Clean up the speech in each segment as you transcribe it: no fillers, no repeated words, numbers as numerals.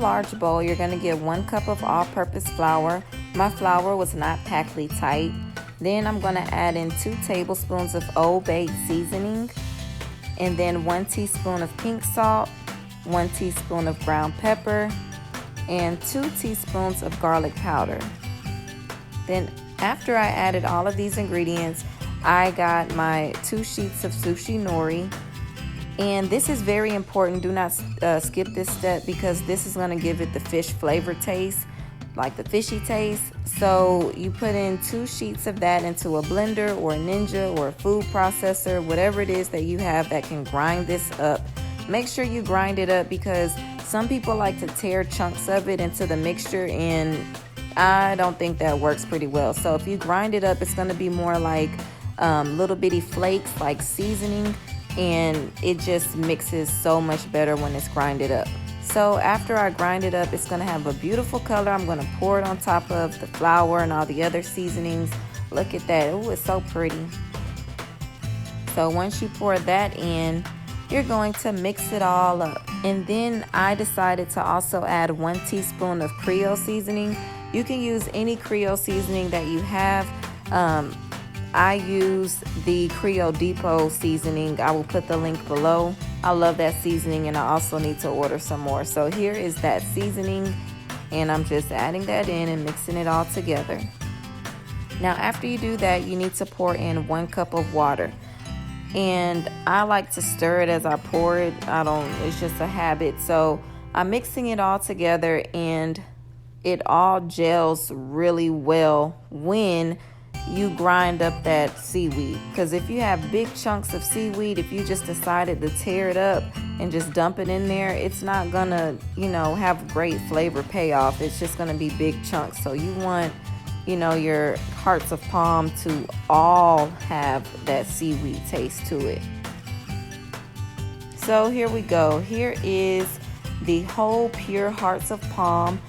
large bowl, you're going to get 1 cup of all-purpose flour. My flour was not packly tight. Then I'm going to add in 2 tablespoons of Old Bay seasoning, and then 1 teaspoon of pink salt, 1 teaspoon of ground pepper, and 2 teaspoons of garlic powder. Then after I added all of these ingredients, I got my 2 sheets of sushi nori. And this is very important. Do not skip this step, because this is going to give it the fish flavor taste, like the fishy taste. So you put in 2 sheets of that into a blender or a Ninja or a food processor, whatever it is that you have that can grind this up. Make sure you grind it up, because some people like to tear chunks of it into the mixture, and I don't think that works pretty well. So if you grind it up, it's going to be more like little bitty flakes, like seasoning, and it just mixes so much better when it's grinded up. So after I grind it up, it's going to have a beautiful color. I'm going to pour it on top of the flour and all the other seasonings. Look at that. Oh, it's so pretty. So once you pour that in, you're going to mix it all up. And then I decided to also add 1 teaspoon of Creole seasoning. You can use any Creole seasoning that you have. I use the Creole Depot seasoning. I will put the link below. I love that seasoning, and I also need to order some more. So here is that seasoning, and I'm just adding that in and mixing it all together. Now after you do that, you need to pour in 1 cup of water. And I like to stir it as I pour it. It's just a habit. So I'm mixing it all together, and it all gels really well when you grind up that seaweed. Because if you have big chunks of seaweed, if you just decided to tear it up and just dump it in there, it's not gonna, have great flavor payoff. It's just gonna be big chunks. So you want, your hearts of palm to all have that seaweed taste to it. So here we go. Here is the whole pure hearts of palm.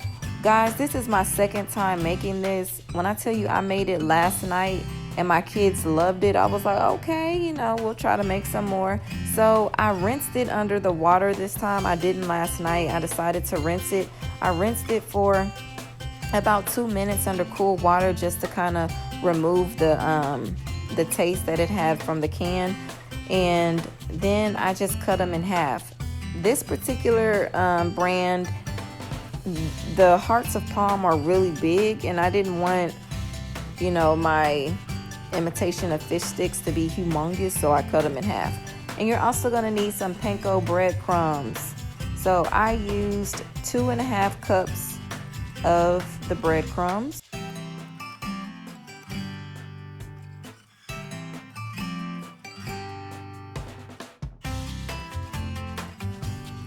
Guys, this is my 2nd time making this. When I tell you I made it last night and my kids loved it, I was like, okay, we'll try to make some more. So I rinsed it under the water this time. I didn't last night. I decided to rinse it. I rinsed it for about 2 minutes under cool water, just to kind of remove the taste that it had from the can. And then I just cut them in half. This particular brand, the hearts of palm are really big, and I didn't want, my imitation of fish sticks to be humongous, so I cut them in half. And you're also going to need some panko breadcrumbs. So I used 2.5 cups of the breadcrumbs.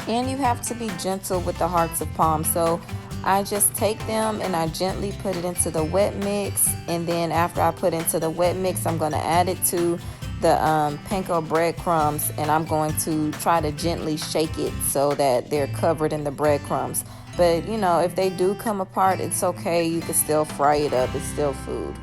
And you have to be gentle with the hearts of palm. So I just take them and I gently put it into the wet mix. And then after I put into the wet mix, I'm going to add it to the panko breadcrumbs. And I'm going to try to gently shake it so that they're covered in the breadcrumbs. But, if they do come apart, it's okay. You can still fry it up. It's still food.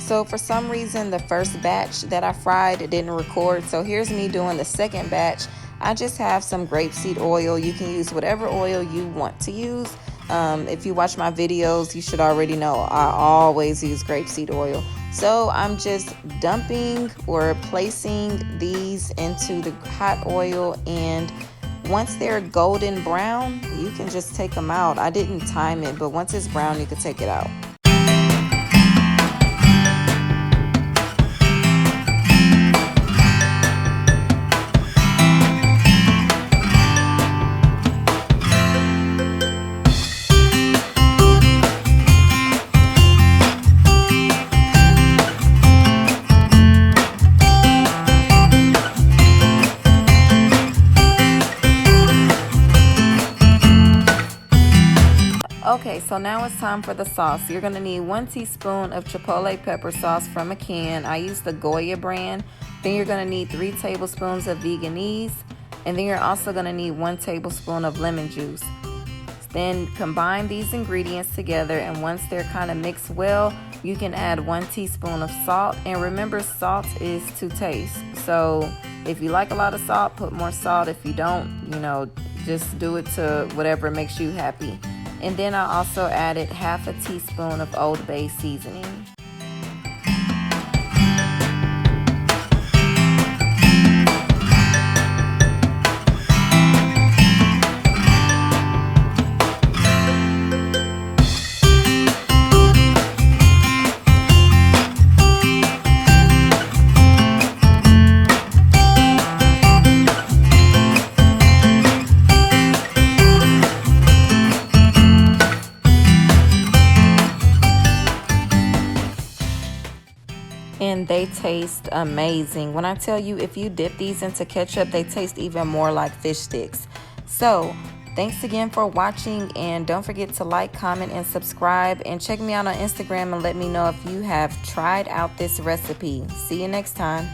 So for some reason, the first batch that I fried, it didn't record. So here's me doing the second batch. I just have some grapeseed oil. You can use whatever oil you want to use. If you watch my videos, you should already know I always use grapeseed oil. So I'm just dumping or placing these into the hot oil, and once they're golden brown, you can just take them out. I didn't time it, but once it's brown, you can take it out. so now it's time for the sauce. You're gonna need 1 teaspoon of chipotle pepper sauce from a can. I use the Goya brand. Then you're gonna need 3 tablespoons of Vegenaise. And then you're also gonna need 1 tablespoon of lemon juice. Then combine these ingredients together, and once they're kind of mixed well, you can add 1 teaspoon of salt. And remember, salt is to taste. So if you like a lot of salt, put more salt. If you don't, just do it to whatever makes you happy. And then I also added half a teaspoon of Old Bay seasoning. And they taste amazing. When I tell you, if you dip these into ketchup, they taste even more like fish sticks. So thanks again for watching, and don't forget to like, comment, and subscribe, and check me out on Instagram and let me know if you have tried out this recipe. See you next time.